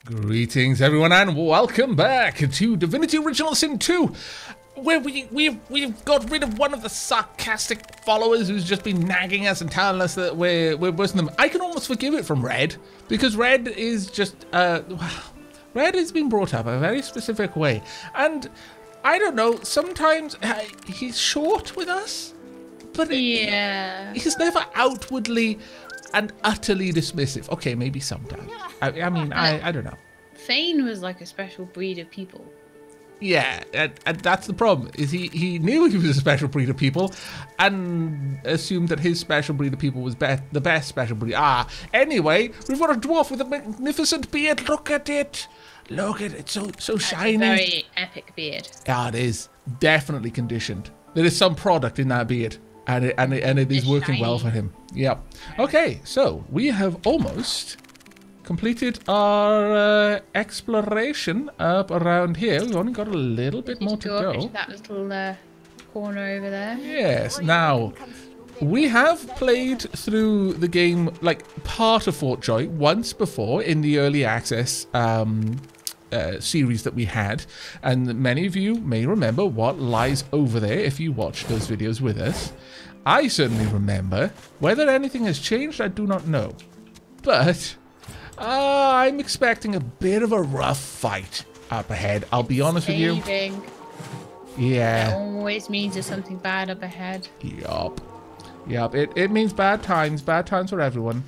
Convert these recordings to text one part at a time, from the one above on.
Greetings, everyone, and welcome back to Divinity Original Sin 2, where we've got rid of one of the sarcastic followers who's just been nagging us and telling us that we're worse than them. I can almost forgive it from Red, because Red is just, Red has been brought up a very specific way, and I don't know, sometimes he's short with us, but yeah, he's never outwardly and utterly dismissive. Okay, maybe sometimes. I mean, I don't know. Thane was like a special breed of people. Yeah, and that's the problem, is he knew he was a special breed of people and assumed that his special breed of people was the best special breed. Anyway, we've got a dwarf with a magnificent beard. Look at it. Look at it. So shiny. That's a very epic beard. Yeah, it is. Definitely conditioned. There is some product in that beard. And it is working well for him. Yep. Okay, so we have almost completed our exploration up around here. We've only got a little bit more to go. That little corner over there. Yes. Now, we have played through the game, like part of Fort Joy, once before in the early access series that we had, and many of you may remember what lies over there if you watched those videos with us. I certainly remember. Whether anything has changed, I do not know, but I'm expecting a bit of a rough fight up ahead. I'll be honest with you. Yeah, that always means there's something bad up ahead. Yup. It means bad times for everyone.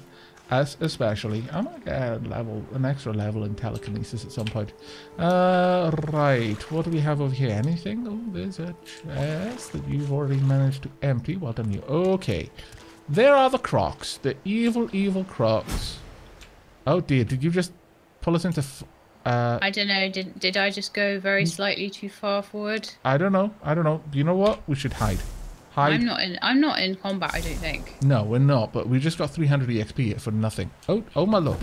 Us especially. I might get an extra level in telekinesis at some point. Right. What do we have over here? Anything? Oh, there's a chest that you've already managed to empty. Well done, you. Okay. There are the crocs. The evil crocs. Oh dear. Did you just pull us into? I don't know. Did I just go very slightly too far forward? I don't know. Do you know what? We should hide. I'm not in combat, I don't think. No, we're not, but we just got 300 EXP for nothing. Oh my lord.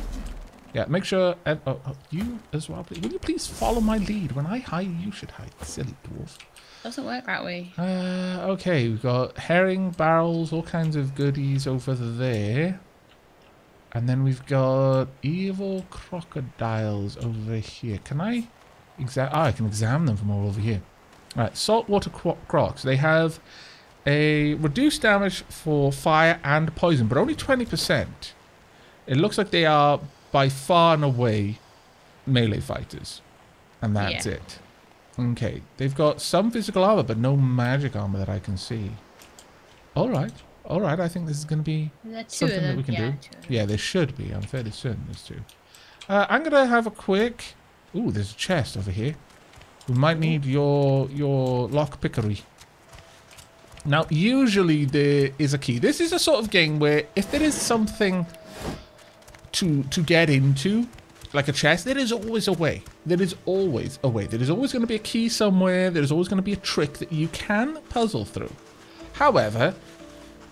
Yeah, make sure, and you as well, please. Will you please follow my lead? When I hide, you should hide, silly dwarf. Doesn't work that way. Okay, we've got herring barrels, all kinds of goodies over there. And then we've got evil crocodiles over here. Can I I can examine them from all over here. Alright, saltwater crocs. They have a reduced damage for fire and poison, but only 20%. It looks like they are by far and away melee fighters. And that's it. Okay. They've got some physical armor, but no magic armor that I can see. Alright. I think this is going to be something that we can do. Yeah, there should be. I'm fairly certain there's two. I'm going to have a quick... Ooh, there's a chest over here. We might need your lock pickery. Now, usually there is a key. This is a sort of game where if there is something to get into, like a chest, there is always a way. There is always a way. There is always going to be a key somewhere. There's always going to be a trick that you can puzzle through. However,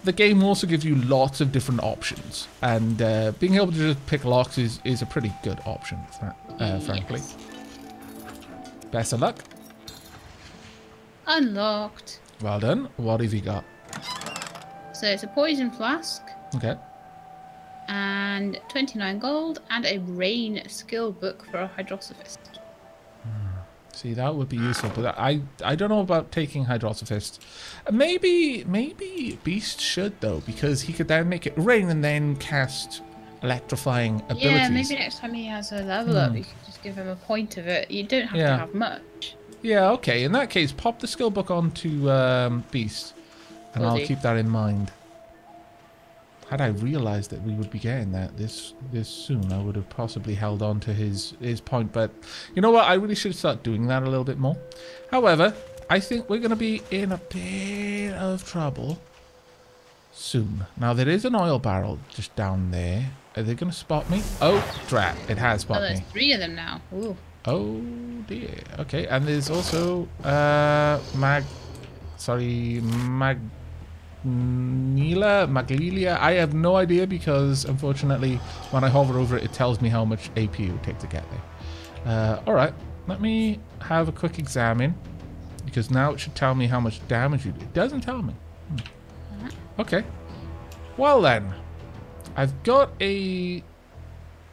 the game also gives you lots of different options. And being able to just pick locks is a pretty good option, frankly. Best of luck. Unlocked. Well done. What have you got? So it's a poison flask. Okay. And 29 gold and a rain skill book for a hydrosophist. See, that would be useful, but I don't know about taking hydrosophist. Maybe Beast should though, because he could then make it rain and then cast electrifying abilities. Yeah, maybe next time he has a level up, you could just give him a point of it. You don't have to have much. Yeah, okay. In that case, pop the skill book onto Beast, and I'll keep that in mind. Had I realized that we would be getting that this soon, I would have possibly held on to his point. But you know what? I really should start doing that a little bit more. However, I think we're going to be in a bit of trouble soon. Now, there is an oil barrel just down there. Are they going to spot me? Oh, drat. It has spotted me. There's 3 of them now. Ooh. Oh dear. Okay, and there's also Maglelia. I have no idea because unfortunately when I hover over it, it tells me how much AP it would take to get there. Alright, let me have a quick examine because now it should tell me how much damage you do. It doesn't tell me. Okay. Well then, I've got a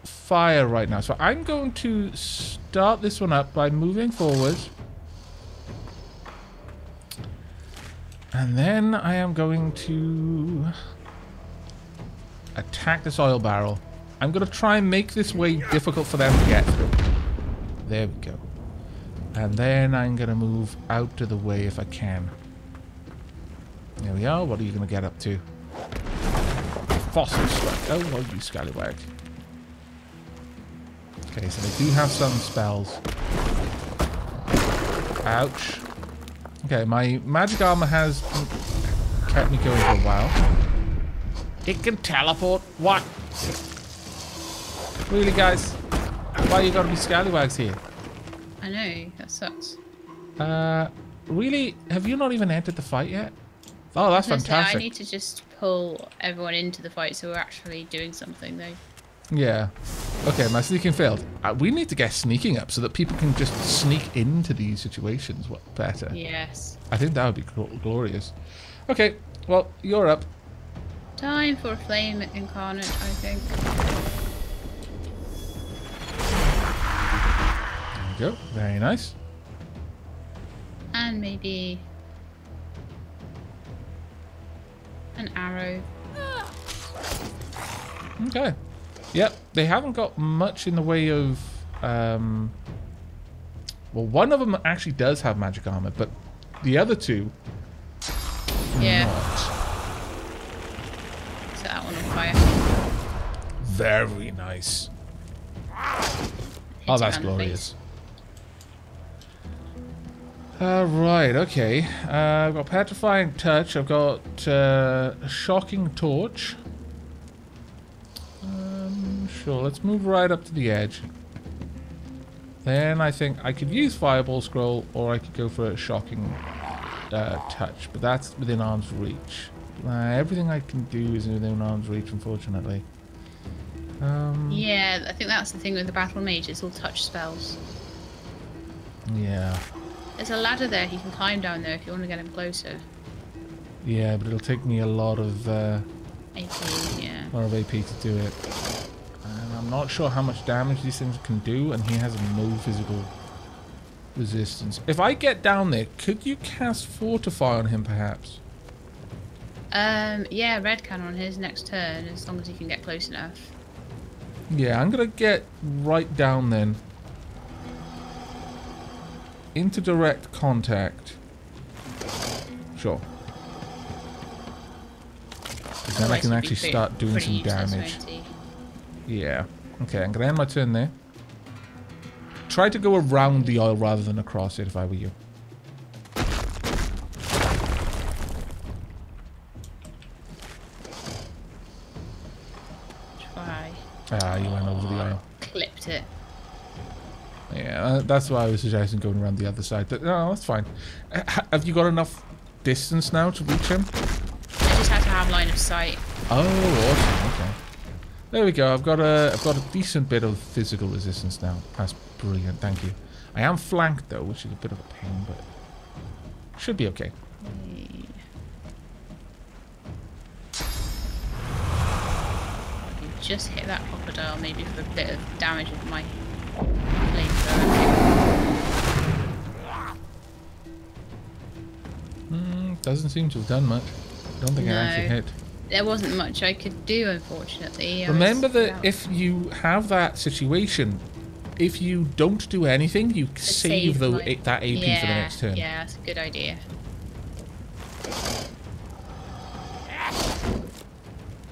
fire right now. So I'm going to start this one up by moving forward. And then I am going to attack this oil barrel. I'm going to try and make this way difficult for them to get through. There we go. And then I'm going to move out of the way if I can. There we are. What are you going to get up to? Fossil strike. Oh, well, you scallywag. Okay, so they do have some spells. Ouch. Okay, my magic armor has kept me going for a while. It can teleport. What? Really, guys? Why you gotta be scallywags here? I know, that sucks. Really? Have you not even entered the fight yet? Oh, that's fantastic. I need to just pull everyone into the fight so we're actually doing something, though. Yeah. Okay, my sneaking failed. We need to get sneaking up so that people can just sneak into these situations. What better? Yes. I think that would be glorious. Okay, well, you're up. Time for a flame incarnate, I think. There we go. Very nice. And maybe an arrow. Okay. Yep, they haven't got much in the way of... well, one of them actually does have magic armor, but the other two... Yeah. Not. Set that one on fire. Very nice. Oh, that's glorious. Right, okay. I've got Petrifying Touch. I've got Shocking Torch. Sure, let's move right up to the edge. Then I think I could use Fireball Scroll, or I could go for a Shocking Touch, but that's within arm's reach. Everything I can do is within arm's reach, unfortunately. Yeah, I think that's the thing with the Battle Mage, it's all touch spells. Yeah. There's a ladder there, you can climb down there if you want to get him closer. Yeah, but it'll take me a lot of... AP, yeah. A lot of AP to do it. And I'm not sure how much damage these things can do, and he has no physical resistance. If I get down there, could you cast Fortify on him, perhaps? Yeah, Red can on his next turn, as long as he can get close enough. Yeah, I'm gonna get right down then. Into direct contact. Sure. Then I can actually start doing some damage. Yeah. Okay, I'm gonna end my turn there. Try to go around the oil rather than across it if I were you. Try. Ah, you went over the oil. Clipped it. Yeah, that's why I was suggesting going around the other side. But no, that's fine. Have you got enough distance now to reach him? I just have to have line of sight. Oh, awesome. Okay. There we go. I've got a decent bit of physical resistance now. That's brilliant. Thank you. I am flanked though, which is a bit of a pain, but should be okay. You just hit that crocodile, maybe for a bit of damage with my flamethrower. Doesn't seem to have done much. Don't think it actually hit. There wasn't much I could do, unfortunately. Remember that if you have that situation, if you don't do anything, you save that AP for the next turn. Yeah, that's a good idea.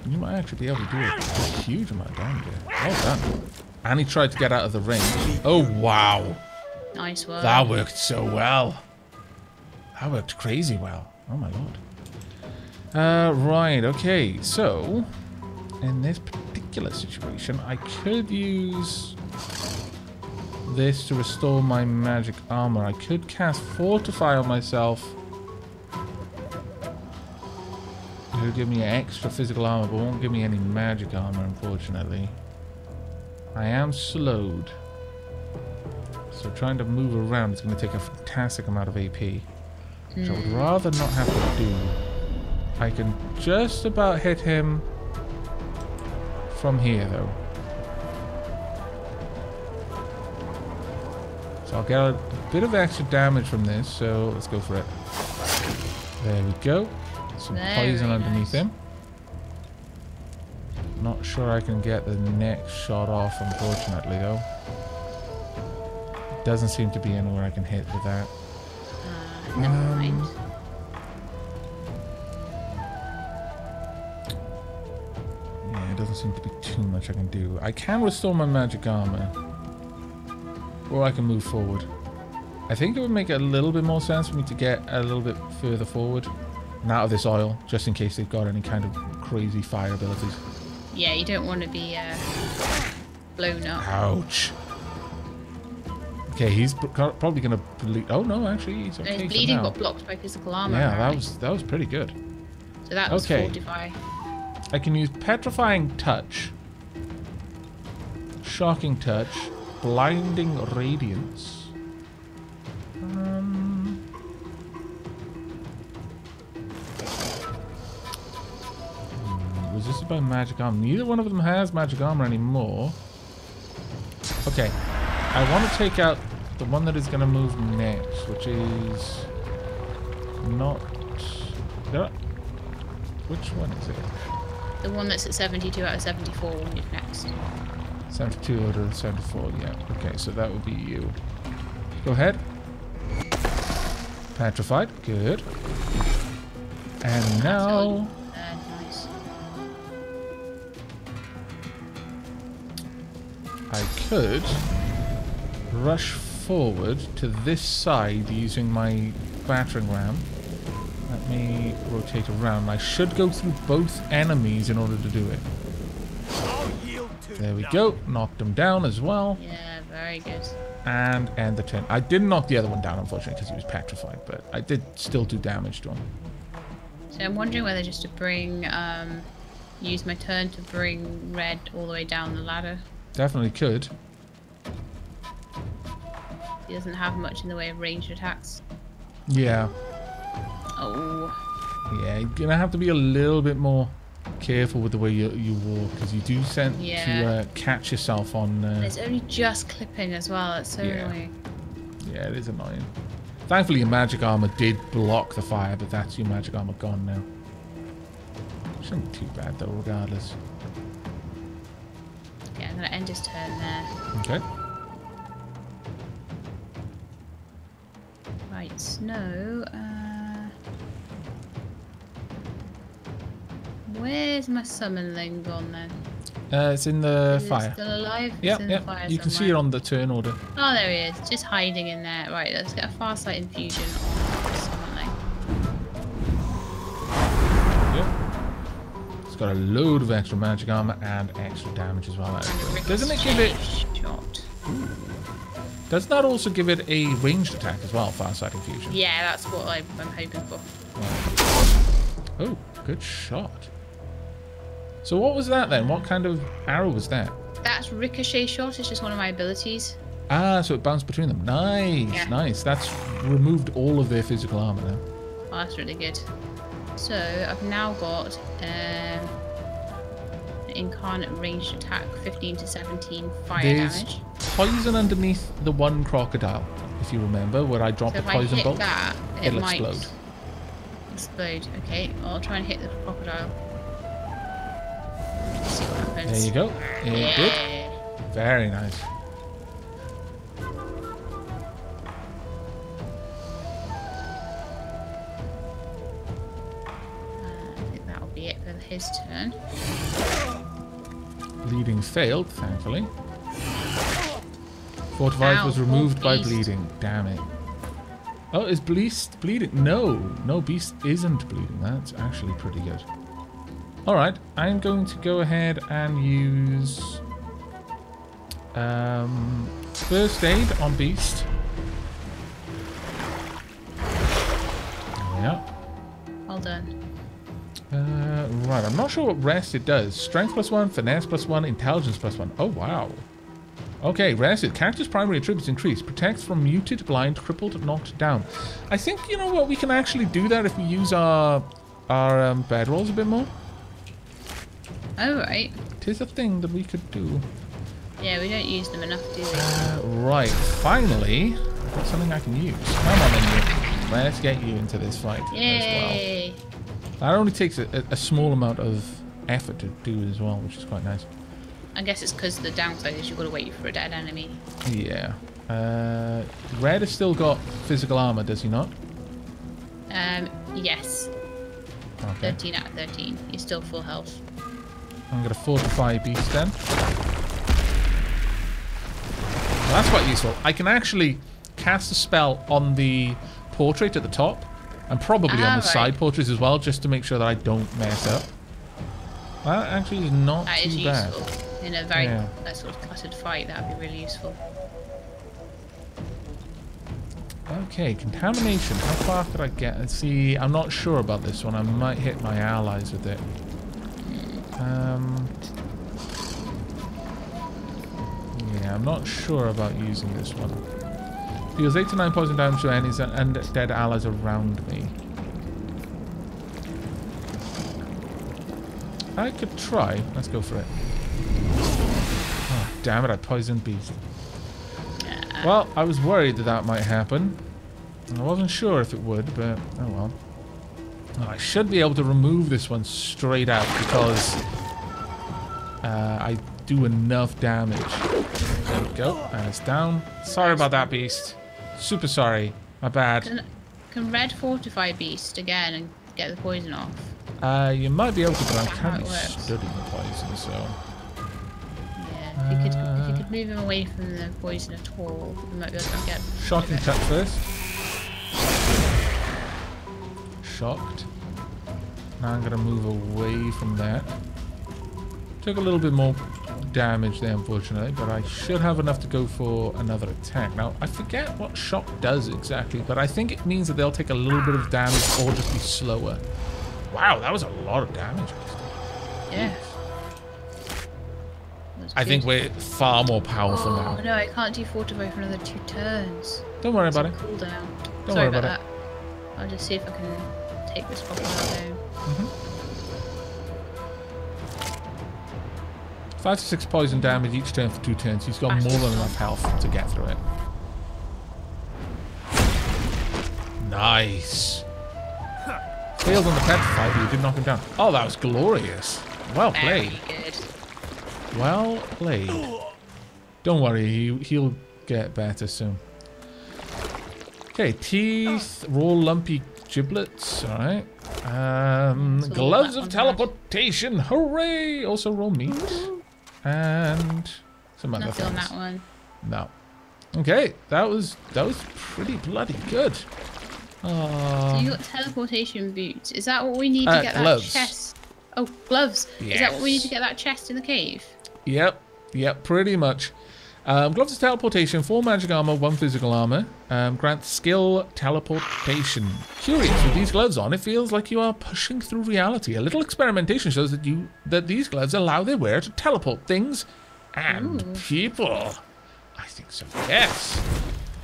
You might actually be able to do a huge amount of damage there. Well done. And he tried to get out of the ring. Oh, wow. Nice work. That worked so well. That worked crazy well. Oh, my lord. Right, okay. So, in this particular situation, I could use this to restore my magic armor. I could cast Fortify on myself. It'll give me extra physical armor, but won't give me any magic armor, unfortunately. I am slowed. So trying to move around is going to take a fantastic amount of AP. Which I would rather not have to do. I can just about hit him from here, though. So I'll get a bit of extra damage from this, so let's go for it. There we go. Some poison underneath him. Not sure I can get the next shot off, unfortunately, though. Doesn't seem to be anywhere I can hit with that. Never mind. Yeah, it doesn't seem to be too much I can do. I can restore my magic armor. Or I can move forward. I think it would make a little bit more sense for me to get a little bit further forward and out of this oil, just in case they've got any kind of crazy fire abilities. Yeah, you don't want to be blown up. Ouch. Okay, he's probably going to bleed. Oh no, actually, he's okay. His bleeding got blocked by physical armor. Yeah, apparently. that was pretty good. So that was fortify. I can use petrifying touch, shocking touch, blinding radiance. Resisted by magic armor. Neither one of them has magic armor anymore. Okay. I want to take out the one that is going to move next, which is not... Which one is it? The one that's at 72 out of 74 will move next. 72 out of 74, yeah. Okay, so that would be you. Go ahead. Petrified, good. And now... Nice. I could rush forward to this side using my battering ram. Let me rotate around. I should go through both enemies in order to do it. There we go. Knocked him down as well. Yeah, very good. And end the turn. I didn't knock the other one down, unfortunately, because he was petrified, but I did still do damage to him. So I'm wondering whether just to bring, use my turn to bring red all the way down the ladder. Definitely could. He doesn't have much in the way of ranged attacks. Yeah. Oh. Yeah, you're going to have to be a little bit more careful with the way you walk, because you do tend to catch yourself on... It's only just clipping as well. It's so annoying. Yeah, it is annoying. Thankfully, your magic armor did block the fire, but that's your magic armor gone now. Shouldn't be too bad, though, regardless. Okay, I'm going to end his turn there. Okay. Right, snow. Where's my summonling gone then? It's in the fire. Still alive? Yeah, Fire you can see it on the turn order. Oh, there he is, just hiding in there. Right, let's get a Farsight infusion on the summonling. Yep. It's got a load of extra magic armor and extra damage as well. Doesn't it give it... Shot. Doesn't that also give it a ranged attack as well, Farsight infusion? Yeah, that's what I'm hoping for. Yeah. Oh, good shot. So what was that then? What kind of arrow was that? That's ricochet shot. It's just one of my abilities. Ah, so it bounced between them. Nice, nice. That's removed all of their physical armor now. Oh, that's really good. So I've now got incarnate ranged attack, 15 to 17 fire damage. Poison underneath the one crocodile, if you remember, where I dropped the poison bolt. That, it'll might explode. Okay, I'll try and hit the crocodile. See what happens. There you go. It did. Very nice. I think that'll be it for his turn. Bleeding failed, thankfully. Fortified was removed by bleeding. Damn it. Oh, is Beast bleeding? No. No, Beast isn't bleeding. That's actually pretty good. Alright, I'm going to go ahead and use first aid on Beast. Yeah. Well done. Right, I'm not sure what rest it does. Strength +1, finesse +1, intelligence +1. Oh, wow. Okay, rested. Character's primary attributes increase. Protects from muted, blind, crippled, knocked down. I think, you know what, we can actually do that if we use our bedrolls a bit more. Oh, right. Tis a thing that we could do. Yeah, we don't use them enough, do we? Right, finally, I've got something I can use. Come on then, you. Let's get you into this fight Yay. as well. That only takes a small amount of effort to do as well, which is quite nice. I guess it's because the downside is you've got to wait for a dead enemy. Yeah. Red has still got physical armor, does he not? Yes. Okay. 13 out of 13. He's still full health. I'm going to fortify beast then. Well, that's quite useful. I can actually cast a spell on the portrait at the top, and probably on the side portraits as well, just to make sure that I don't mess up. That actually is not too bad. That is useful. In a very sort of cluttered fight, that would be really useful. Okay, contamination. How far could I get? Let's see. I'm not sure about this one. I might hit my allies with it. Yeah, I'm not sure about using this one. Deals 8 to 9 poison damage to enemies and dead allies around me. I could try. Let's go for it. Oh, damn it, I poisoned beast. Well, I was worried that that might happen. I wasn't sure if it would, but oh well. Well, I should be able to remove this one straight out because I do enough damage. There we go. And it's down. Sorry about that, beast. Super sorry. My bad. Can red fortify beast again and get the poison off? You might be able to, but I can't be studying the poison, so... Yeah, if you could move him away from the poison at all, you might be able to get... Shocking touch first. Shocked. Now I'm going to move away from that. Took a little bit more damage there, unfortunately, but I should have enough to go for another attack. Now, I forget what shock does exactly, but I think it means that they'll take a little bit of damage or just be slower. Wow, that was a lot of damage. Yeah. I think we're far more powerful now. No, I can't defortify for another 2 turns. Don't worry about it. Cooldown. Don't Sorry worry about that. I'll just see if I can take this crocodile down. 5 to 6 poison damage each turn for 2 turns. He's got more than enough health to get through it. Nice. Failed on the petrify, but you did knock him down. Oh, that was glorious. Well played. Very good. Well played. Don't worry, he'll get better soon. Okay, teeth, raw lumpy giblets. All right. Gloves of teleportation. Hooray! Also raw meat. And some other Nothing things. on that one. No. Okay, that was pretty bloody good. So you got teleportation boots. Is that what we need to get gloves. that chest? Oh, gloves. Yes. Is that what we need to get that chest in the cave? Yep, pretty much. Gloves of teleportation, 4 magic armor, 1 physical armor. Grants skill teleportation. Curious, with these gloves on, it feels like you are pushing through reality. A little experimentation shows that these gloves allow their wearer to teleport things and people. I think so. Yes.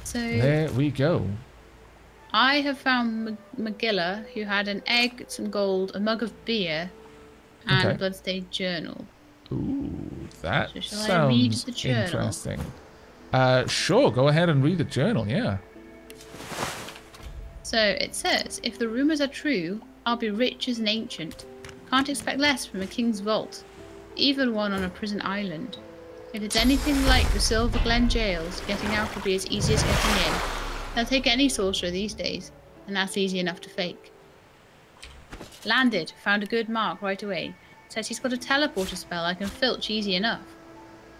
So there we go. I have found Magilla, who had an egg, some gold, a mug of beer, and a bloodstained journal. Ooh, that So shall I read sounds the journal? interesting. Sure, go ahead and read the journal, yeah. So it says, if the rumours are true, I'll be rich as an ancient. Can't expect less from a king's vault, even one on a prison island. If it's anything like the Silver Glen jails, getting out will be as easy as getting in. They'll take any sorcerer these days, and that's easy enough to fake. Landed, found a good mark right away. Says he's got a teleporter spell I can filch easy enough.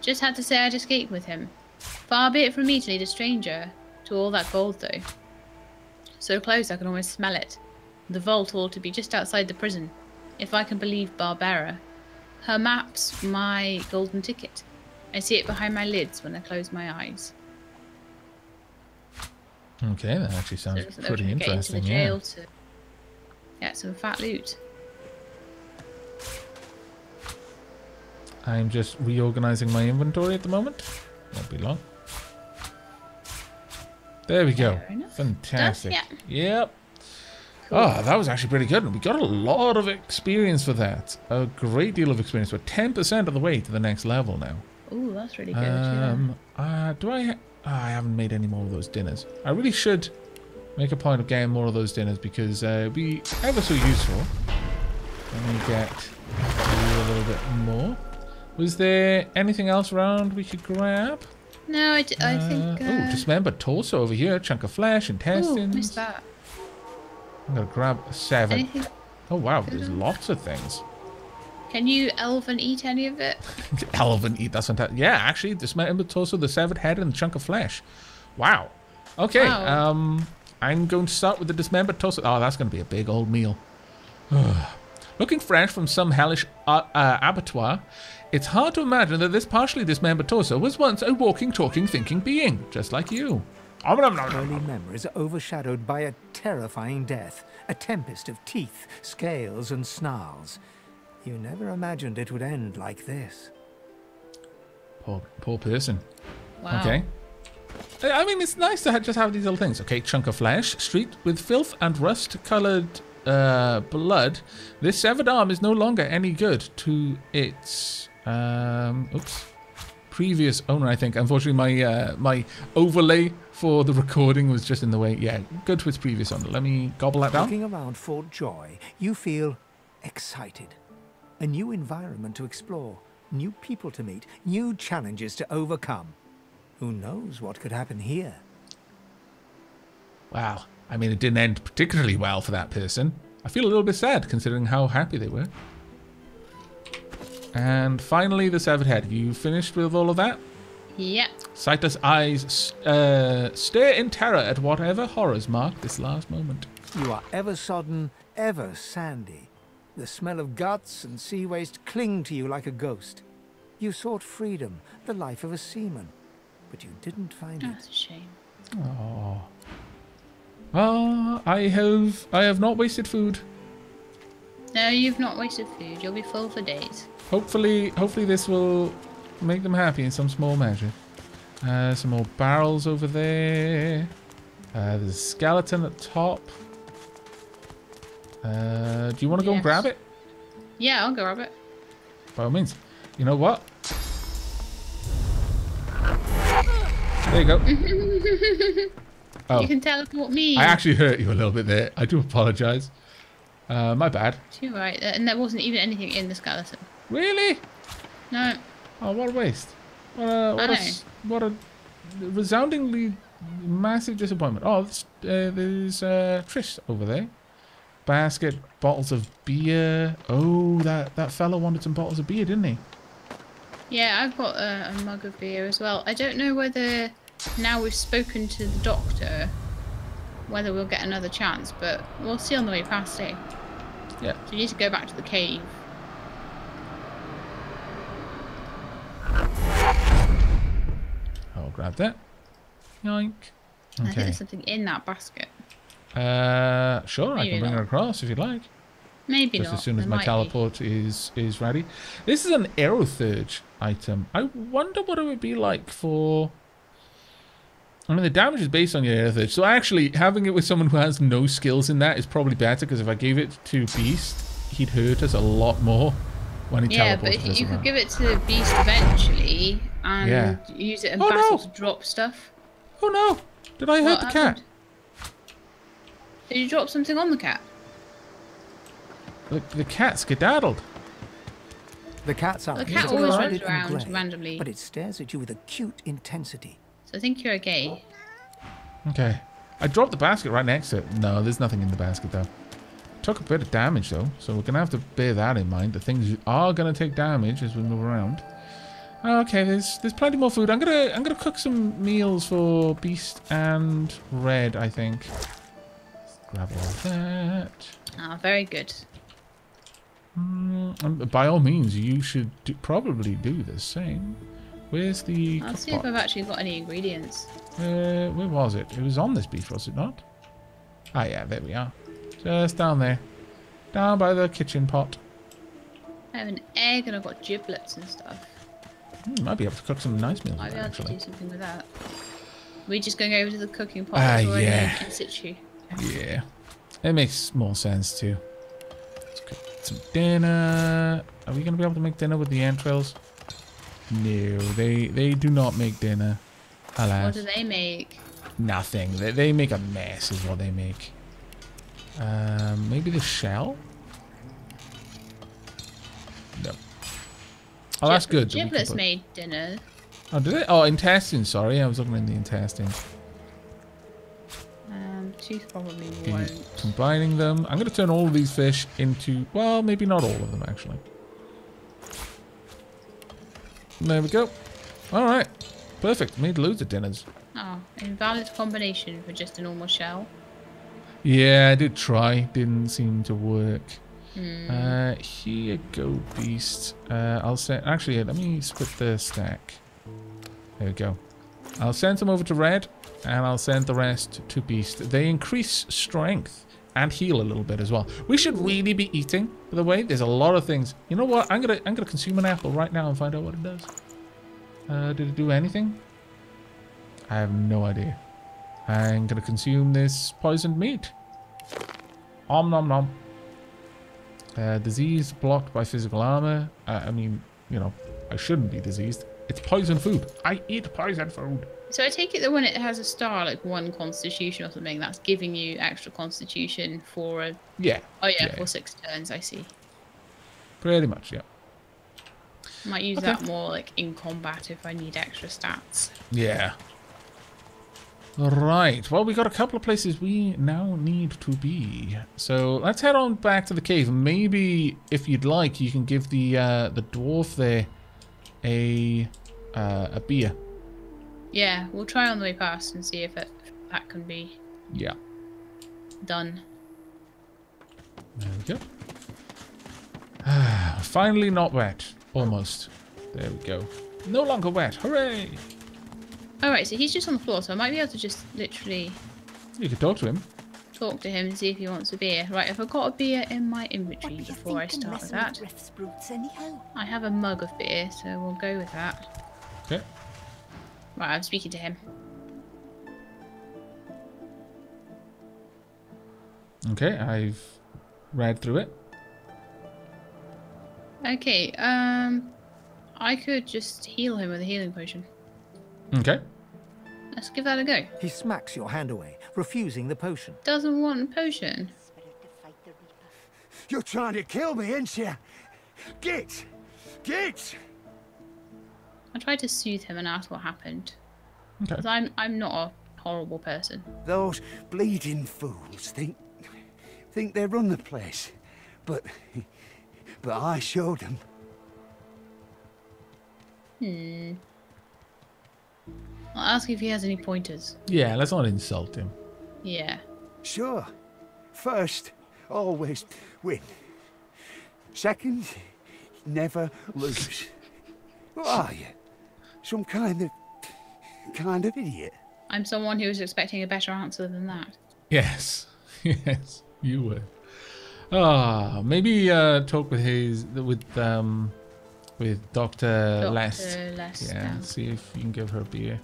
Just had to say I'd escape with him. Far be it from me to lead a stranger to all that gold though. So close I can almost smell it. The vault ought to be just outside the prison, if I can believe Barbara. Her map's my golden ticket. I see it behind my lids when I close my eyes. Okay, that actually sounds So pretty interesting, get into the jail to get some fat loot. I'm just reorganizing my inventory at the moment. Won't be long. There we go. Fair enough. Fantastic. Done? Yep. Oh, that was actually pretty good. And we got a lot of experience for that. A great deal of experience. We're 10% of the way to the next level now. Ooh, that's really good. Yeah. Do I... I haven't made any more of those dinners. I really should make a point of getting more of those dinners because it'd be ever so useful. Let me get a little bit more. Was there anything else around we could grab? No, I think... Oh, dismembered torso over here. Chunk of flesh, intestines. Ooh, missed that. I'm going to grab 7. Anything? Oh, wow. There's lots of things. Can you elven eat any of it? Elven eat, that's fantastic. Yeah, actually, dismembered torso, the severed head, and the chunk of flesh. Wow. Okay, Wow. I'm going to start with the dismembered torso. Oh, that's going to be a big old meal. Looking fresh from some hellish abattoir, it's hard to imagine that this partially dismembered torso was once a walking, talking, thinking being, just like you. Early memories are overshadowed by a terrifying death, a tempest of teeth, scales, and snarls. You never imagined it would end like this. Poor person. Wow. Okay. I mean, it's nice to just have these little things. Okay, chunk of flesh, streaked with filth and rust-colored blood. This severed arm is no longer any good to its previous owner, I think. Unfortunately, my overlay for the recording was just in the way. Yeah, good to its previous owner. Let me gobble that down. Looking around Fort Joy, you feel excited. A new environment to explore, new people to meet, new challenges to overcome. Who knows what could happen here? Wow. I mean, it didn't end particularly well for that person. I feel a little bit sad considering how happy they were. And finally, the severed head. You finished with all of that? Yep. Sightless eyes stare in terror at whatever horrors mark this last moment. You are ever sodden, ever sandy. The smell of guts and sea waste cling to you like a ghost. You sought freedom, the life of a seaman, but you didn't find it. That's a shame. Oh. Well, I have not wasted food. No, you've not wasted food. You'll be full for days. Hopefully this will make them happy in some small measure. Some more barrels over there. There's a skeleton at the top. Do you want to go and grab it? Yeah, I'll go grab it. By all means. You know what? There you go. Oh. You can teleport me. I actually hurt you a little bit there. I do apologise. My bad. You're right. And there wasn't even anything in the skeleton. Really? No. Oh, what a waste. What a resoundingly massive disappointment. Oh, there's Trish over there. Basket, bottles of beer. Oh, that fella wanted some bottles of beer, didn't he? Yeah, I've got a mug of beer as well. I don't know whether, now we've spoken to the doctor, whether we'll get another chance, but we'll see on the way past, eh? Yeah. So you need to go back to the cave. I'll grab that. Yoink. I think Okay. there's something in that basket. Sure, I Maybe can bring not. her across if you'd like. Maybe Just not. as soon as There my might be. teleport is ready. This is an aerothurge item. I wonder what it would be like for... I mean, the damage is based on your aerothurge. So actually, having it with someone who has no skills in that is probably better, because if I gave it to Beast, he'd hurt us a lot more when he Yeah, teleported but us you around. could give it to Beast eventually and use it in battle to drop stuff. Oh no! Did I hurt What the happened? cat? Did you drop something on the cat? The cat skedaddled. The cat's eye The cat is always clouded runs and around grey, randomly. but it stares at you with acute intensity. So I think you're okay. Okay. I dropped the basket right next to it. No, there's nothing in the basket though. Took a bit of damage though, so we're gonna have to bear that in mind. The things are gonna take damage as we move around. Okay, there's plenty more food. I'm gonna cook some meals for Beast and Red, I think. Grab all of that. Ah, very good. By all means, you should probably do the same. Where's the I'll see if cookpot? I've actually got any ingredients. Where was it? It was on this beef, was it not? Ah, yeah, there we are. Just down there. Down by the kitchen pot. I have an egg and I've got giblets and stuff. Might be able to cook some nice meals Might with be that, able to actually. do something with that. We're just going over to the cooking pot. Ah, that's already yeah. in situ. Yeah. It makes more sense, too. Let's cook some dinner. Are we going to be able to make dinner with the entrails? No, they do not make dinner. Alas. What do they make? Nothing. They make a mess is what they make. Maybe the shell? No. Oh, that's good. Giblets made dinner. Oh, did it? Oh, intestines. Sorry, I was looking in the intestines. Tooth probably won't. Combining them. I'm going to turn all of these fish into... Well, maybe not all of them, actually. There we go. Alright. Perfect. Made loads of dinners. Oh, invalid combination for just a normal shell. Yeah, I did try. Didn't seem to work. Here you go, beast. I'll send... Actually, let me split the stack. There we go. I'll send some over to red, and I'll send the rest to beast. They increase strength and heal a little bit as well. We should really be eating, by the way. There's a lot of things. You know what? I'm gonna consume an apple right now and find out what it does. Did it do anything? I have no idea. I'm gonna consume this poisoned meat. Om nom nom. Disease blocked by physical armor. I mean, you know, I shouldn't be diseased. It's poison food. I eat poison food. So I take it that when it has a star, like 1 constitution or something, that's giving you extra constitution for a... Yeah. Oh yeah, for 6 turns, I see. Pretty much, yeah. Might use that more like in combat if I need extra stats. Yeah. Right. Well, we got a couple of places we now need to be. So let's head on back to the cave. Maybe, if you'd like, you can give the dwarf there a beer. Yeah, we'll try on the way past and see if that can be done. There we go. Finally not wet. Almost. There we go. No longer wet. Hooray! Alright, so he's just on the floor, so I might be able to just literally... You can talk to him. Talk to him and see if he wants a beer. Right, have I got a beer in my inventory before I start with that? I have a mug of beer, so we'll go with that. Okay. Right, I'm speaking to him. Okay, I've read through it. Okay, I could just heal him with a healing potion. Okay. Let's give that a go. He smacks your hand away, refusing the potion. Doesn't want a potion. You're trying to kill me, ain't you? Get! Get! I tried to soothe him and ask what happened. Okay. Because I'm not a horrible person. Those bleeding fools think they run the place. But I showed them. I'll ask if he has any pointers. Yeah, let's not insult him. Yeah. Sure. First, always win. Second, never lose. What are you? Some kind of idiot? I'm someone who was expecting a better answer than that. Yes. Yes, you were. Maybe talk with Dr. Lest. Yeah, see if you can give her beer.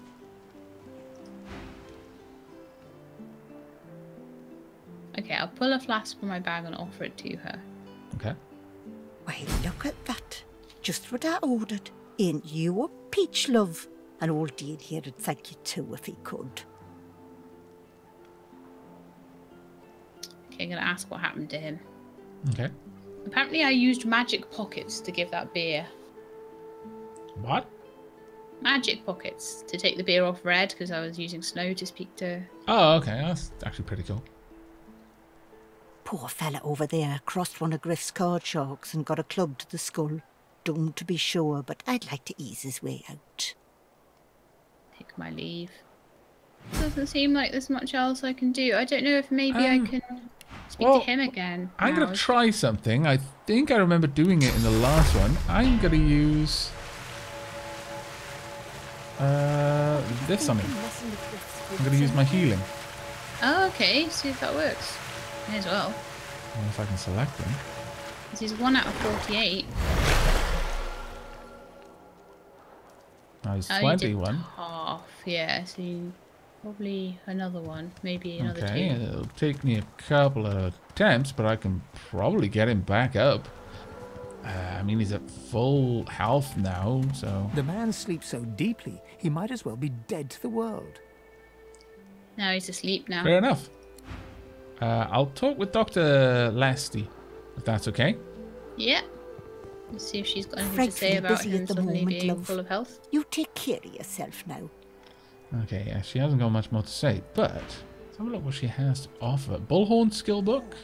Okay, I'll pull a flask from my bag and offer it to her. Okay. Why, look at that. Just what I ordered. Ain't you a peach, love? And old Dean here'd thank you too if he could. Okay, I'm gonna ask what happened to him. Okay. Apparently I used magic pockets to give that beer. What? Magic pockets to take the beer off Red because I was using Snow to speak to... Oh, okay. That's actually pretty cool. Poor fella over there crossed one of Griff's card sharks and got a club to the skull. Doomed to be sure, but I'd like to ease his way out. Take my leave. Doesn't seem like there's much else I can do. I don't know if maybe I can speak to him again. I'm going to try something. I think I remember doing it in the last one. I'm going to use... this on him. I'm going to use my healing. Oh, okay. See if that works. May as well. I don't know if I can select him. This is 1 out of 48. I was 21. Half, yeah. So you probably another one, maybe another Okay, 2. it'll take me a couple of attempts, but I can probably get him back up. I mean, he's at full health now, so... The man sleeps so deeply, he might as well be dead to the world. Now he's asleep now. Fair enough. I'll talk with Dr. Lasty, if that's okay. Yeah. Let's see if she's got anything to say about him suddenly being full of health. You take care of yourself now. Okay, yeah, she hasn't got much more to say, but let's have a look what she has to offer. Bullhorn skill book.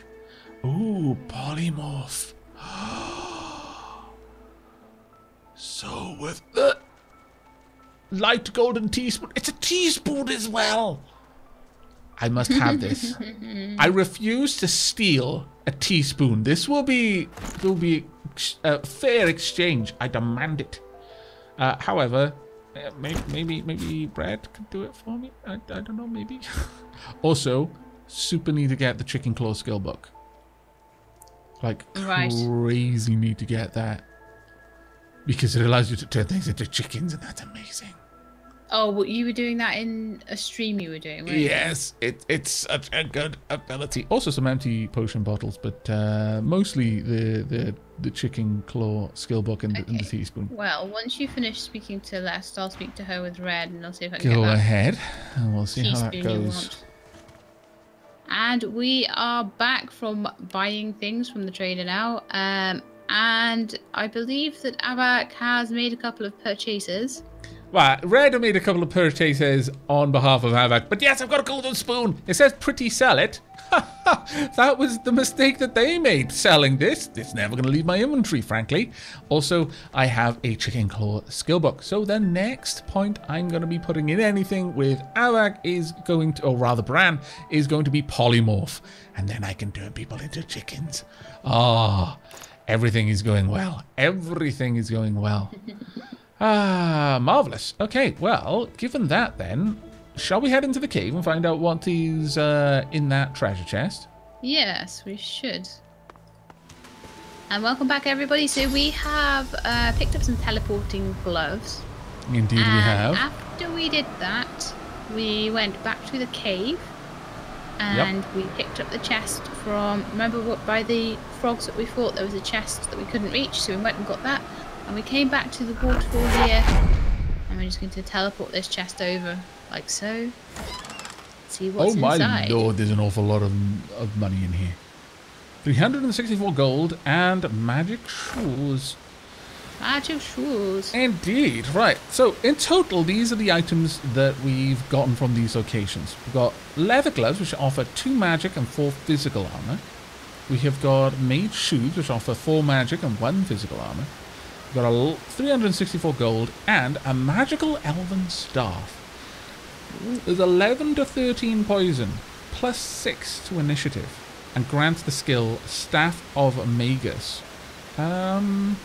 Ooh, polymorph. So with the light golden teaspoon. It's a teaspoon as well. I must have this. I refuse to steal a teaspoon. This will be a fair exchange. I demand it. However, maybe Brad could do it for me. I don't know. Maybe. Also, super need to get the chicken claw skill book. Like crazy need to get that because it allows you to turn things into chickens, and that's amazing. Oh, well, you were doing that in a stream you were doing, weren't you? Yes, it's such a good ability. Also some empty potion bottles, but mostly the chicken claw skill book and, and the teaspoon. Well, once you finish speaking to Lest, I'll speak to her with Red, and I'll see if I can Go get that ahead, and we'll see how that teaspoon you goes. want. And we are back from buying things from the trader now. And I believe that Avak has made a couple of purchases. Well, Red made a couple of purchases on behalf of Havoc, but yes, I've got a golden spoon. It says pretty sell it. That was the mistake that they made, selling this. It's never going to leave my inventory, frankly. Also, I have a chicken claw skill book. So the next point I'm going to be putting in anything with Avak is going to, or rather Bran, is going to be polymorph. And then I can turn people into chickens. Ah, everything is going well. Everything is going well. Ah, marvelous. Okay, well, given that then, shall we head into the cave and find out what is in that treasure chest? Yes, we should. And welcome back, everybody. So we have picked up some teleporting gloves. Indeed we have. After we did that, we went back to the cave and we picked up the chest from, remember what, by the frogs that we fought, there was a chest that we couldn't reach, so we went and got that. And we came back to the waterfall here, and we're just going to teleport this chest over, like so. See what's inside. Oh my lord, there's an awful lot of money in here. 364 gold and magic shoes. Magic shoes. Indeed, right. So in total, these are the items that we've gotten from these locations. We've got leather gloves, which offer 2 magic and 4 physical armor. We have got mage shoes, which offer 4 magic and 1 physical armor. We've got a 364 gold and a magical elven staff. There's 11 to 13 poison, plus 6 to initiative, and grants the skill Staff of Magus. I mean,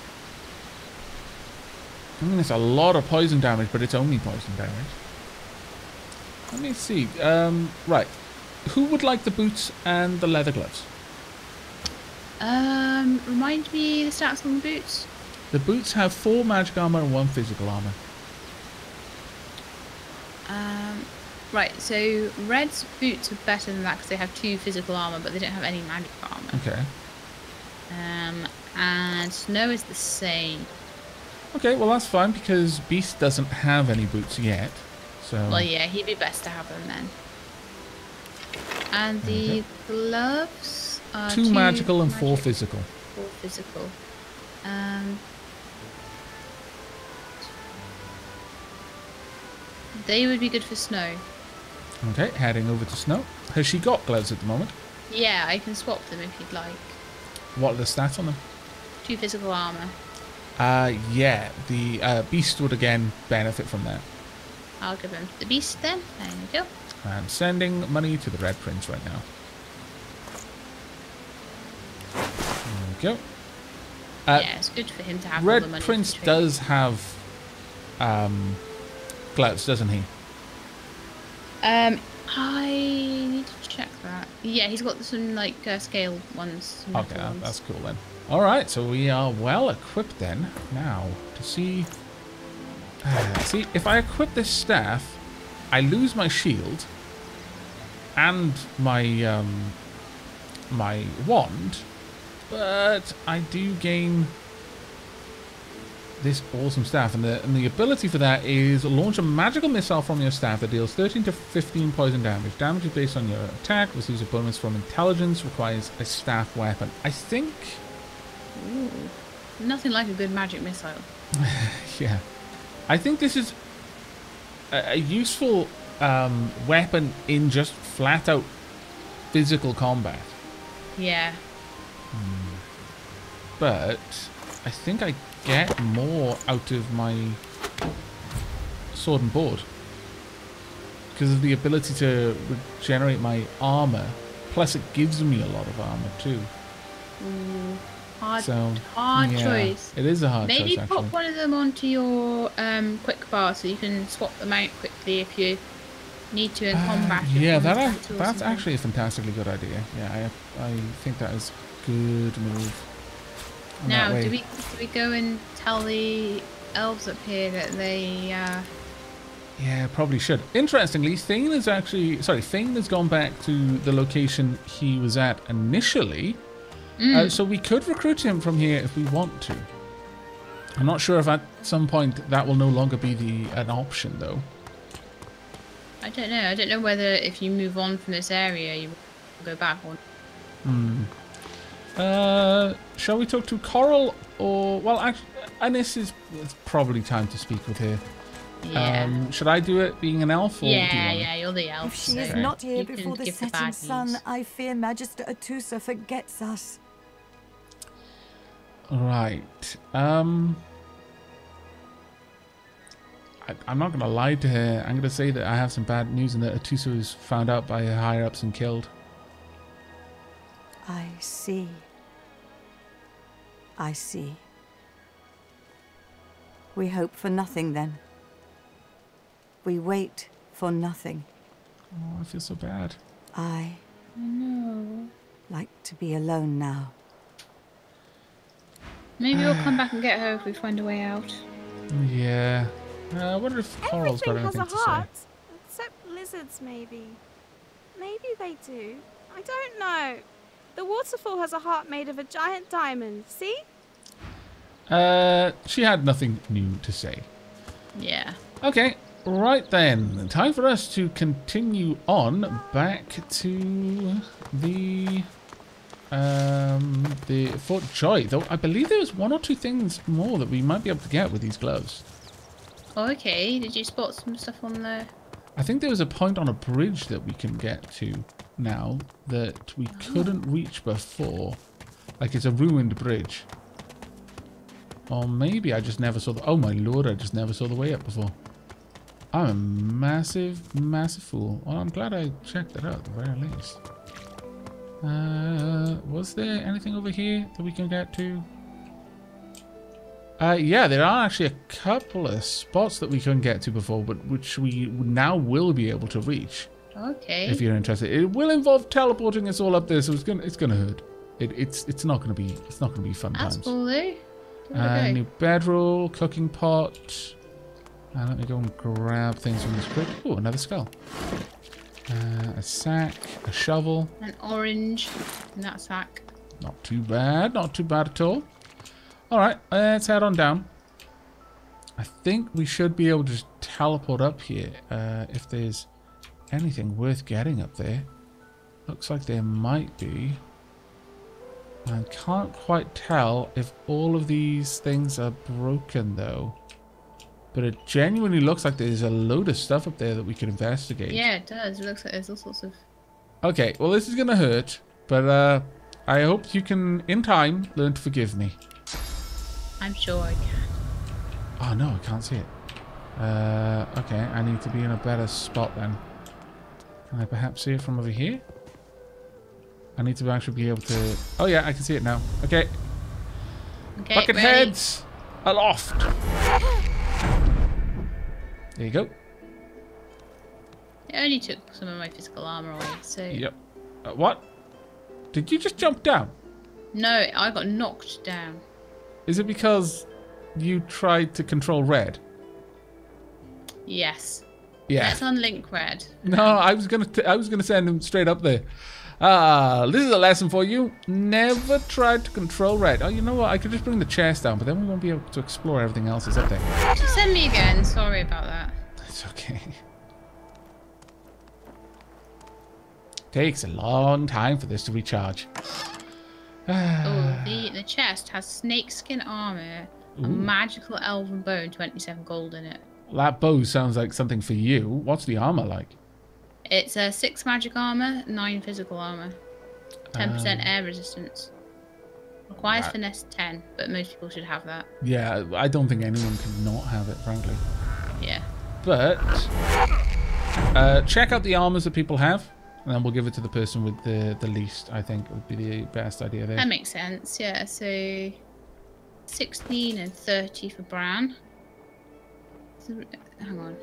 it's a lot of poison damage, but it's only poison damage. Let me see. Right. Who would like the boots and the leather gloves? Remind me the stats on the boots. The boots have 4 magic armor and 1 physical armor. Right, so Red's boots are better than that because they have 2 physical armor, but they don't have any magic armor. Okay. And Snow is the same. Okay, well that's fine because Beast doesn't have any boots yet. So. Well, yeah, he'd be best to have them then. And the gloves are 2 magical and 4 physical. 4 physical. They would be good for Snow. Okay, heading over to Snow. Has she got gloves at the moment? Yeah, I can swap them if you'd like. What are the stats on them? 2 physical armor. Yeah, the Beast would again benefit from that. I'll give him the Beast then. There we go. I'm sending money to the Red Prince right now. There we go. Yeah, it's good for him to have all the money. Red Prince does have gloves, doesn't he? I need to check that. Yeah, he's got some like scale ones. Okay, that's cool then. All right, so we are well equipped then. Now to see. See, if I equip this staff, I lose my shield and my my wand, but I do gain this awesome staff, and the ability for that is launch a magical missile from your staff that deals 13 to 15 poison damage. Damage is based on your attack, receives a bonus from intelligence, requires a staff weapon. I think... Ooh. Nothing like a good magic missile. Yeah. I think this is a useful weapon in just flat out physical combat. Yeah. But I think I get more out of my sword and board because of the ability to regenerate my armor. Plus, it gives me a lot of armor too. Ooh. Hard choice. It is a hard choice. Maybe Actually, pop one of them onto your quick bar so you can swap them out quickly if you need to in combat. Yeah, that's actually a fantastically good idea. Yeah, I think that is a good move. Now, do we go and tell the elves up here that they... Yeah, probably should. Interestingly, Thane has gone back to the location he was at initially. So we could recruit him from here if we want to. I'm not sure if at some point that will no longer be an option, though. I don't know. I don't know whether if you move on from this area, you will go back or not. Shall we talk to Coral or... Well, actually, Anis it's probably time to speak with her. Yeah. Should I do it being an elf? Or yeah, you're the elf. If she is not here before the setting sun, I fear Magister Atusa forgets us. Right. I'm not going to lie to her. I'm going to say that I have some bad news and that Atusa was found out by her higher-ups and killed. I see. I see. We hope for nothing then. We wait for nothing. Oh, I feel so bad. I know. Like to be alone now. Maybe we'll come back and get her if we find a way out. Yeah. I wonder if Coral's got anything to say. Everything has a heart, except lizards, maybe. Maybe they do. I don't know. The waterfall has a heart made of a giant diamond. See? She had nothing new to say. Yeah. Okay. Right then. Time for us to continue on back to the Fort Joy. Though I believe there was one or two things more that we might be able to get with these gloves. Oh, okay. Did you spot some stuff on there? I think there was a point on a bridge that we can get to now that we couldn't reach before. Like it's a ruined bridge. Or maybe I just never saw the... Oh my lord, I just never saw the way up before. I'm a massive, massive fool. Well, I'm glad I checked that out at the very least. Was there anything over here that we can get to? Yeah, there are actually a couple of spots that we couldn't get to before, but which we now will be able to reach. Okay. If you're interested, it will involve teleporting us all up there, so it's gonna hurt. It's not gonna be fun times. That's cool though. New bedroll, cooking pot. Let me go and grab things from this crate. Oh, another skull. A sack, a shovel. An orange in that sack. Not too bad, not too bad at all. Alright, let's head on down. I think we should be able to just teleport up here if there's anything worth getting up there. Looks like there might be. I can't quite tell if all of these things are broken though. But it genuinely looks like there's a load of stuff up there that we can investigate. Yeah, it does. It looks like there's all sorts of... Okay, well this is going to hurt. But I hope you can, in time, learn to forgive me. I'm sure I can. Oh no, I can't see it. Okay, I need to be in a better spot then. Can I perhaps see it from over here? I need to actually be able to... Oh yeah, I can see it now. Okay. Okay, Bucket ready? heads aloft. There you go. It only took some of my physical armor away, so... Yep. What? Did you just jump down? No, I got knocked down. Is it because you tried to control red? Yes. Yeah. Let's unlink red. No, I was gonna send him straight up there. This is a lesson for you. Never try to control red. Oh, you know what? I could just bring the chest down, but then we won't be able to explore everything else that's up there. Just send me again. Sorry about that. It's okay. Takes a long time for this to recharge. Oh, the chest has snakeskin armor, a magical elven bow, and 27 gold in it. That bow sounds like something for you. What's the armor like? It's 6 magic armor, 9 physical armor, 10% air resistance. Requires finesse 10, but most people should have that. Yeah, I don't think anyone can not have it, frankly. Yeah. But check out the armors that people have, and then we'll give it to the person with the least. I think would be the best idea there. That makes sense. Yeah. So 16 and 30 for Bran. So, hang on.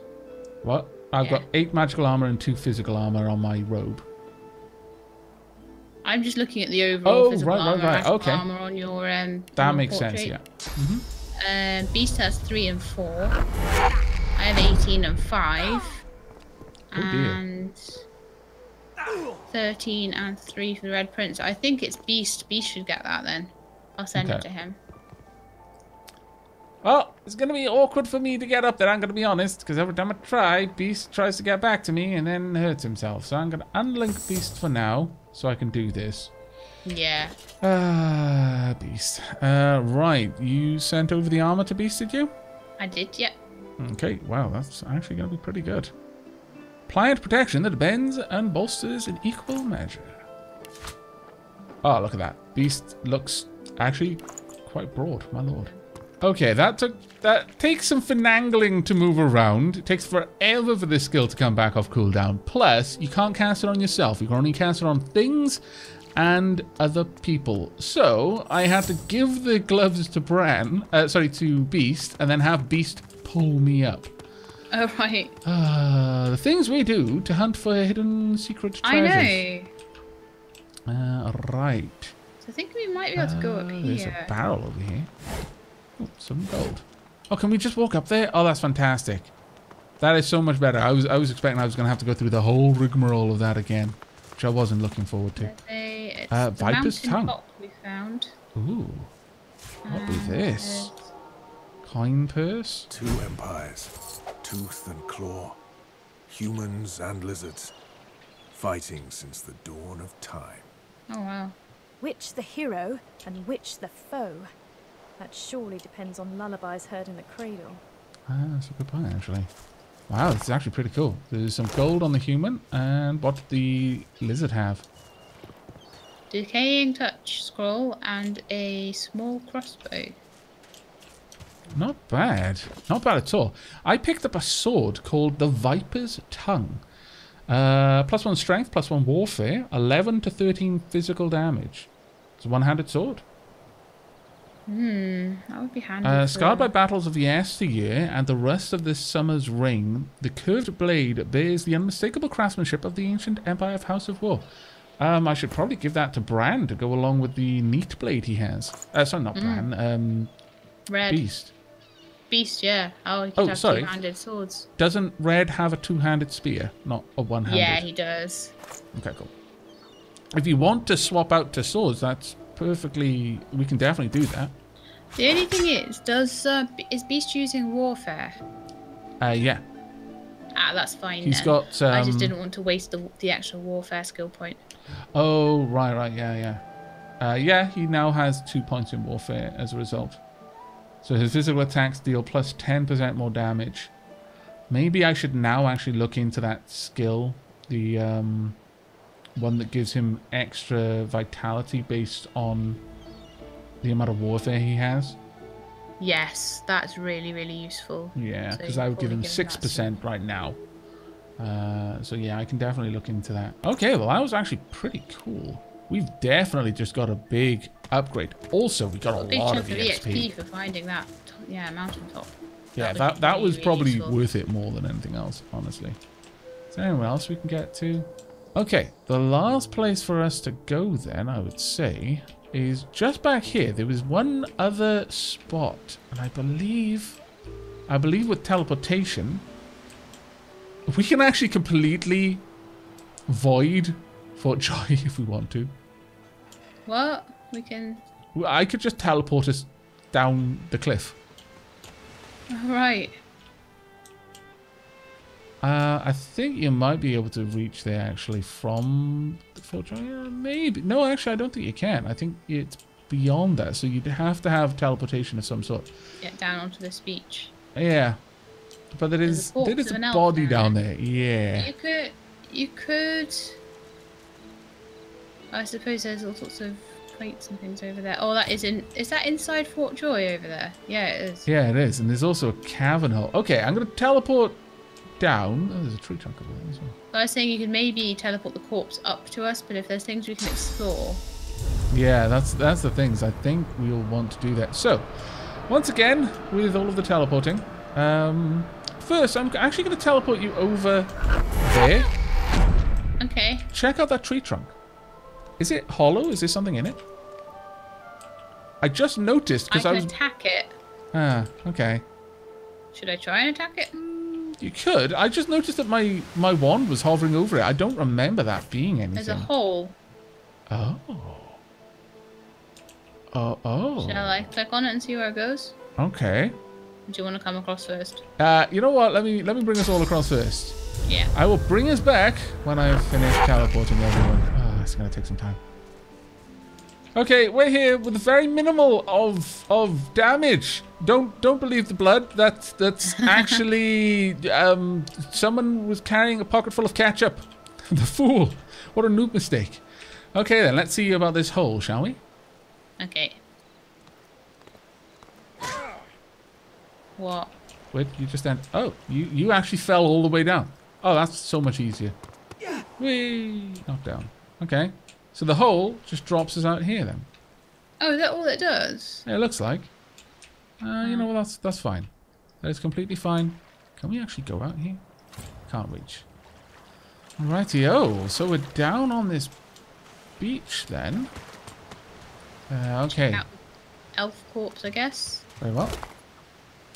What? I've got 8 magical armor and 2 physical armor on my robe. I'm just looking at the overall physical armor, magical okay. armor on your that makes sense. Yeah. Beast has 3 and 4. I have 18 and 5. And 13 and 3 for the Red Prince. I think it's Beast. Beast should get that then. I'll send it to him. Well, it's going to be awkward for me to get up there, I'm going to be honest, because every time I try, Beast tries to get back to me and then hurts himself. So I'm going to unlink Beast for now, so I can do this. Yeah. Beast. Right, you sent over the armor to Beast, did you? I did, yeah. Okay, wow, that's actually going to be pretty good. Pliant protection that bends and bolsters in equal measure. Oh, look at that. Beast looks actually quite broad, my lord. Okay, that takes some finagling to move around. It takes forever for this skill to come back off cooldown. Plus, you can't cast it on yourself. You can only cast it on things and other people. So, I had to give the gloves to to Beast, and then have Beast pull me up. Oh, right. The things we do to hunt for hidden secret treasures. I know. Right. So I think we might be able to go up here. There's a barrel over here. Oh, some gold. Oh, can we just walk up there? Oh, that's fantastic. That is so much better. I was expecting I was going to have to go through the whole rigmarole of that again, which I wasn't looking forward to. It's Viper's the tongue. top we found. Ooh. What is this? Coin purse? 2 empires, tooth and claw, humans and lizards, fighting since the dawn of time. Oh, wow. Which the hero and which the foe? That surely depends on lullabies heard in the cradle. That's a good point, actually. Wow, this is actually pretty cool. There's some gold on the human, and what did the lizard have? Decaying touch scroll and a small crossbow. Not bad. Not bad at all. I picked up a sword called the Viper's Tongue. +1 strength, +1 warfare, 11 to 13 physical damage. It's a one-handed sword. That would be handy. Scarred by battles of the yesteryear and the rest of this summer's reign, the curved blade bears the unmistakable craftsmanship of the ancient empire of House of War. I should probably give that to Bran to go along with the neat blade he has. Sorry, not Bran. Red. Beast. Beast, yeah. Oh, he could have sorry. two-handed swords. Doesn't Red have a two-handed spear, not a one-handed? Yeah, he does. Okay, cool. If you want to swap out to swords, that's perfectly... We can definitely do that. The only thing is, is Beast using warfare? Yeah. Ah, that's fine. He's then. got. I just didn't want to waste the actual warfare skill point. Oh, right, yeah. Yeah, he now has 2 points in warfare as a result. So his physical attacks deal plus 10% more damage. Maybe I should now actually look into that skill. The one that gives him extra vitality based on the amount of warfare he has. Yes, that's really, really useful. Yeah, because I would give him 6% right now. So yeah, I can definitely look into that. Okay, well that was actually pretty cool. We've definitely just got a big upgrade. Also, we got a lot of EXP for finding that. Yeah, mountaintop. Yeah, that was probably worth it more than anything else, honestly. Is there anywhere else we can get to? Okay, the last place for us to go then, I would say, is just back here. There was one other spot, and I believe with teleportation, we can actually completely void Fort Joy if we want to. What? We can... I could just teleport us down the cliff. Right. I think you might be able to reach there actually from the Fort Joy. Maybe. No, actually, I don't think you can. I think it's beyond that. So you'd have to have teleportation of some sort. Get down onto this beach. Yeah. But there is a body down there. Yeah. You could... I suppose there's all sorts of crates and things over there. Oh, that is in... Is that inside Fort Joy over there? Yeah, it is. Yeah, it is. And there's also a cavern hole. Okay, I'm going to teleport down. Oh, there's a tree trunk over there as well. I was saying you could maybe teleport the corpse up to us, but if there's things we can explore... Yeah, that's the things. I think we'll want to do that. So, once again, with all of the teleporting, first, I'm actually going to teleport you over there. Okay. Check out that tree trunk. Is it hollow? Is there something in it? I just noticed because I was... attack it. Ah, okay. Should I try and attack it? You could. I just noticed that my wand was hovering over it. I don't remember that being anything. There's a hole. Oh. Oh. Shall I click on it and see where it goes? Okay. Do you want to come across first? You know what? Let me bring us all across first. Yeah. I will bring us back when I've finished teleporting everyone. Oh, it's gonna take some time. Okay, we're here with very minimal of damage. Don't believe the blood. That's actually someone was carrying a pocket full of ketchup. The fool. What a noob mistake. Okay then, let's see about this hole, shall we? Okay. What? Wait, you just stand. Oh, you actually fell all the way down. Oh, that's so much easier. Whee! Knocked down. Okay. So the hole just drops us out here then. Oh, is that all it does? Yeah, it looks like. You know what? That's fine. That is completely fine. Can we actually go out here? Can't reach. Alrighty-o. So we're down on this beach then. Okay. Elf corpse, I guess. Very well.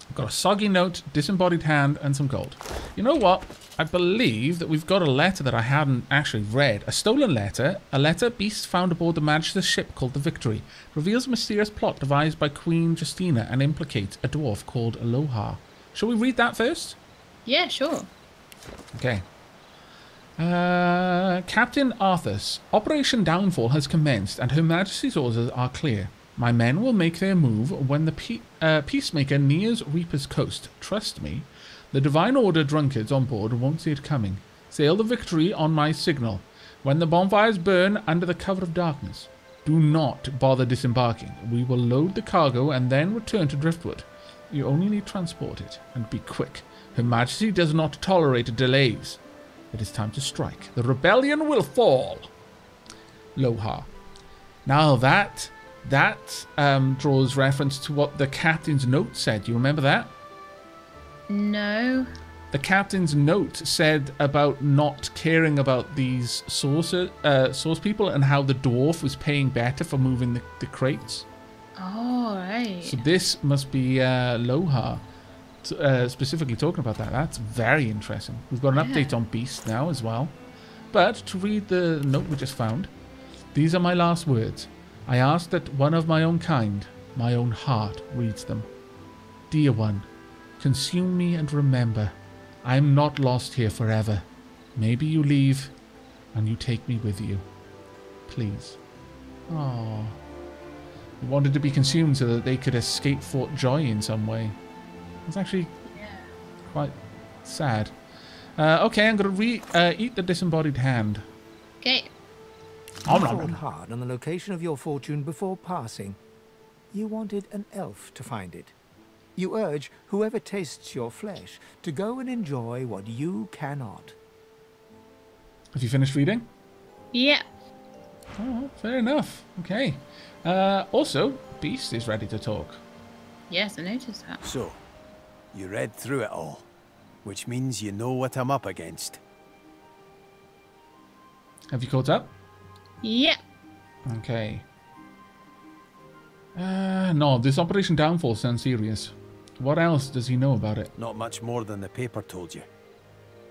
I've got a soggy note, disembodied hand, and some gold. You know what? I believe that we've got a letter that I hadn't actually read. A stolen letter. A letter Beast found aboard the Magister's ship called the Victory. Reveals a mysterious plot devised by Queen Justina and implicates a dwarf called Aloha. Shall we read that first? Yeah, sure. Okay. Captain Arthas. Operation Downfall has commenced and Her Majesty's orders are clear. My men will make their move when the Peacemaker nears Reaper's Coast. Trust me. The Divine Order drunkards on board won't see it coming. Sail the Victory on my signal. When the bonfires burn under the cover of darkness, do not bother disembarking. We will load the cargo and then return to Driftwood. You only need transport it, and be quick. Her Majesty does not tolerate delays. It is time to strike. The rebellion will fall. Aloha. Now that draws reference to what the captain's note said. Do you remember that? No. The captain's note said about not caring about these source people and how the dwarf was paying better for moving the crates. Oh, right. So this must be Aloha specifically talking about that. That's very interesting. We've got an update on Beast now as well. But to read the note we just found, these are my last words. I ask that one of my own kind, my own heart, reads them. Dear one, consume me and remember, I am not lost here forever. Maybe you leave and you take me with you. Please. Aww. We wanted to be consumed so that they could escape Fort Joy in some way. It's actually quite sad. Okay, I'm going to eat the disembodied hand. Okay. You thought hard on the location of your fortune before passing. You wanted an elf to find it. You urge whoever tastes your flesh to go and enjoy what you cannot. Have you finished reading? Yeah. Oh, fair enough. Okay. Also, Beast is ready to talk. Yes, I noticed that. So, you read through it all, which means you know what I'm up against. Have you caught up? Yeah. Okay. No, this Operation Downfall sounds serious. What else does he know about it? Not much more than the paper told you.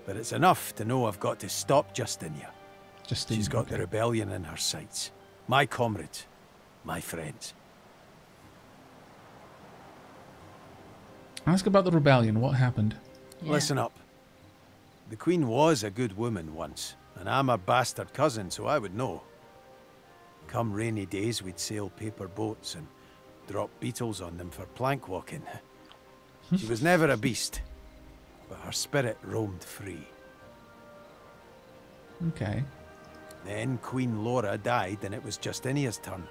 But it's enough to know I've got to stop Justina. Just She's got the rebellion in her sights. My comrades. My friends. Ask about the rebellion. What happened? Yeah. Listen up. The Queen was a good woman once, and I'm a bastard cousin, so I would know. Come rainy days, we'd sail paper boats and drop beetles on them for plank walking. She was never a beast, but her spirit roamed free. Okay. Then Queen Laura died, and it was Justinia's turn.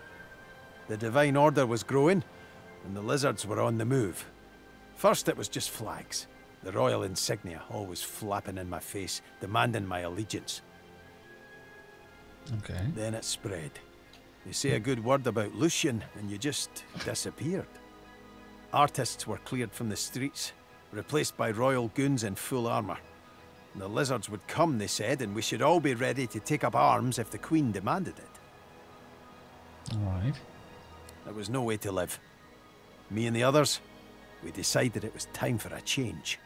The Divine Order was growing, and the lizards were on the move. First it was just flags. The royal insignia always flapping in my face, demanding my allegiance. Okay. Then it spread. They say a good word about Lucian, and you just disappeared. Artists were cleared from the streets, replaced by royal goons in full armour. The lizards would come, they said, and we should all be ready to take up arms if the Queen demanded it. All right. There was no way to live. Me and the others, we decided it was time for a change.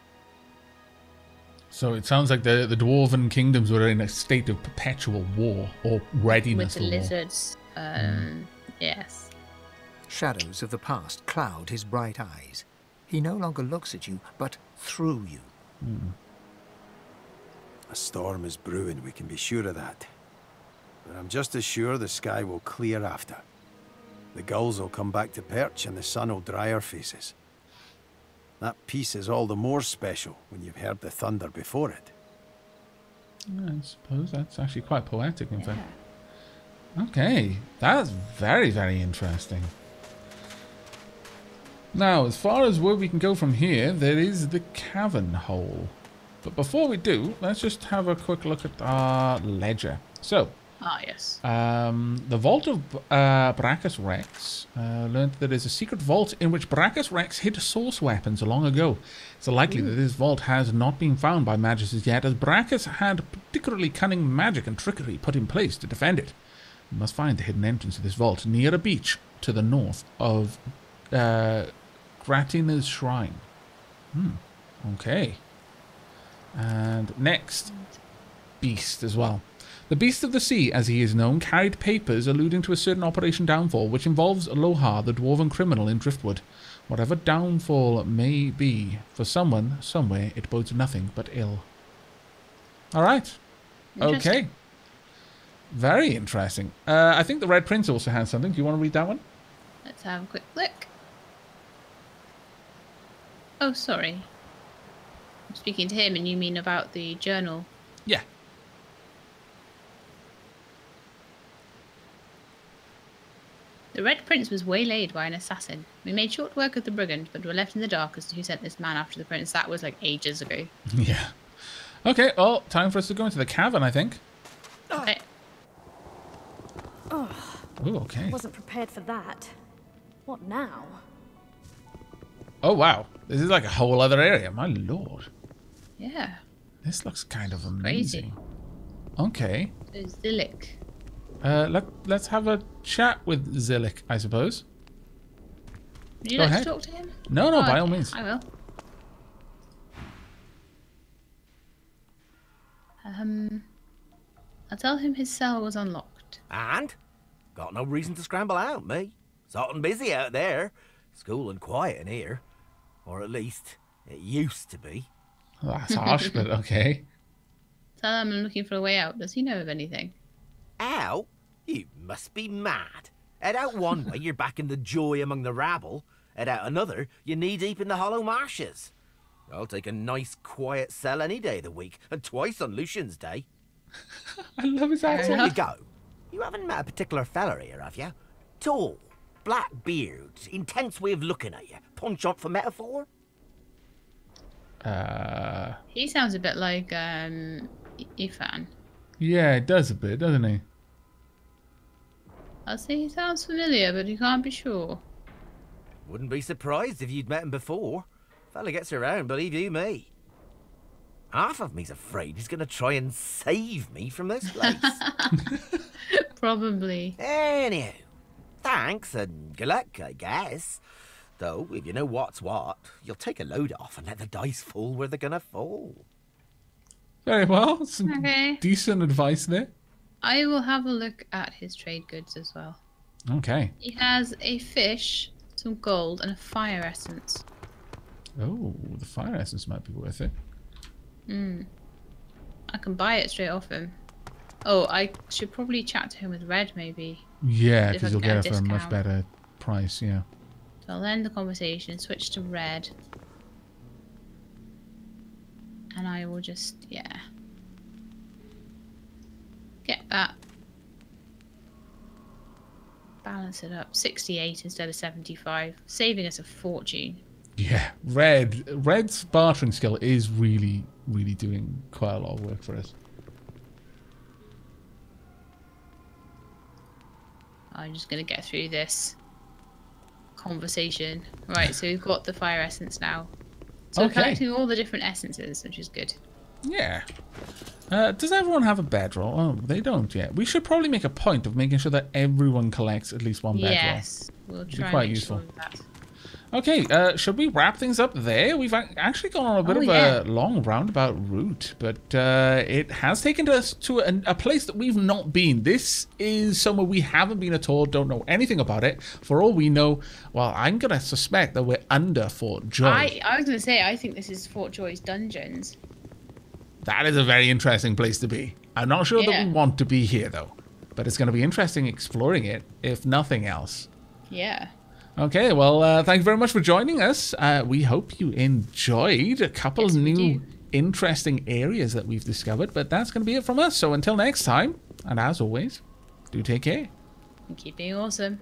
So it sounds like the dwarven kingdoms were in a state of perpetual war or readiness With the for war. lizards. Yes. Shadows of the past cloud his bright eyes. He no longer looks at you, but through you. A storm is brewing, we can be sure of that. But I'm just as sure the sky will clear after. The gulls will come back to perch and the sun will dry our faces. That peace is all the more special when you've heard the thunder before it. I suppose that's actually quite poetic, in fact. Okay, that's very, very interesting. Now, as far as where we can go from here, there is the cavern hole. But before we do, let's just have a quick look at our ledger. So, Yes. the Vault of Brachus Rex learned that there's a secret vault in which Brachus Rex hid source weapons long ago. It's likely that this vault has not been found by magicians as yet, as Brachus had particularly cunning magic and trickery put in place to defend it. We must find the hidden entrance to this vault near a beach to the north of Gratina's Shrine. Okay. And next, Beast as well. The Beast of the Sea, as he is known, carried papers alluding to a certain Operation Downfall, which involves Lohar, the dwarven criminal in Driftwood. Whatever downfall may be, for someone, somewhere, it bodes nothing but ill. All right. Okay. Very interesting. I think the Red Prince also has something. Do you want to read that one? Let's have a quick look. Oh, sorry. I'm speaking to him, and you mean about the journal? Yeah. The Red Prince was waylaid by an assassin. We made short work of the brigand, but were left in the dark as to who sent this man after the prince. That was like ages ago. Yeah. Okay, well, time for us to go into the cavern, I think. Okay. Oh, Ooh, okay. wasn't prepared for that. What now? Oh, wow. This is like a whole other area. My lord. Yeah. This looks kind of Crazy. amazing. Okay. There's Zillick. Let's have a chat with Zillick, I suppose. Would you Go like ahead. to talk to him? No, by all okay, means. I will. I'll tell him his cell was unlocked. And? Got no reason to scramble out, me. It's hot and busy out there. It's cool and quiet in here. Or at least, it used to be. Well, that's harsh, but okay. Tell him I'm looking for a way out. Does he know of anything? Out? You must be mad. Head out one way, you're back in the joy among the rabble. Head out another, you're knee-deep in the hollow marshes. I'll take a nice, quiet cell any day of the week, and twice on Lucian's Day. I love his Before accent. you go, you haven't met a particular fella here, have you? Tall, black beard, intense way of looking at you. Punch-up for metaphor? He sounds a bit like Ifan. Yeah, it does a bit, doesn't he? I'll say he sounds familiar, but he can't be sure. Wouldn't be surprised if you'd met him before. Fella gets around, believe you me. Half of me's afraid he's going to try and save me from this place. Probably. Anyhow, thanks and good luck, I guess. Though, if you know what's what, you'll take a load off and let the dice fall where they're going to fall. Very well. Some Okay. decent advice there. I will have a look at his trade goods as well. Okay. He has a fish, some gold, and a fire essence. Oh, the fire essence might be worth it. I can buy it straight off him. Oh, I should probably chat to him with red, maybe. Yeah, If I because you'll can get get it a for a much discount. better price, yeah. So I'll end the conversation, switch to red. And I will just, yeah. Get that. Balance it up. 68 instead of 75. Saving us a fortune. Yeah, Red's bartering skill is really, really doing quite a lot of work for us. I'm just going to get through this conversation. Right, so we've got the fire essence now. So we're collecting all the different essences, which is good. Yeah. Does everyone have a bedroll? Oh, they don't yet. We should probably make a point of making sure that everyone collects at least one bedroll. Yes, we'll try quite and make useful. sure of that. Okay, should we wrap things up there? We've actually gone on a bit of a long roundabout route, but it has taken us to a place that we've not been. This is somewhere we haven't been at all, don't know anything about it. For all we know, well, I'm going to suspect that we're under Fort Joy. I was going to say, I think this is Fort Joy's dungeons. That is a very interesting place to be. I'm not sure that we want to be here, though. But it's going to be interesting exploring it, if nothing else. Yeah. Okay, well, thank you very much for joining us. We hope you enjoyed a couple of new interesting areas that we've discovered, but that's going to be it from us. So until next time, and as always, do take care. And keep being awesome.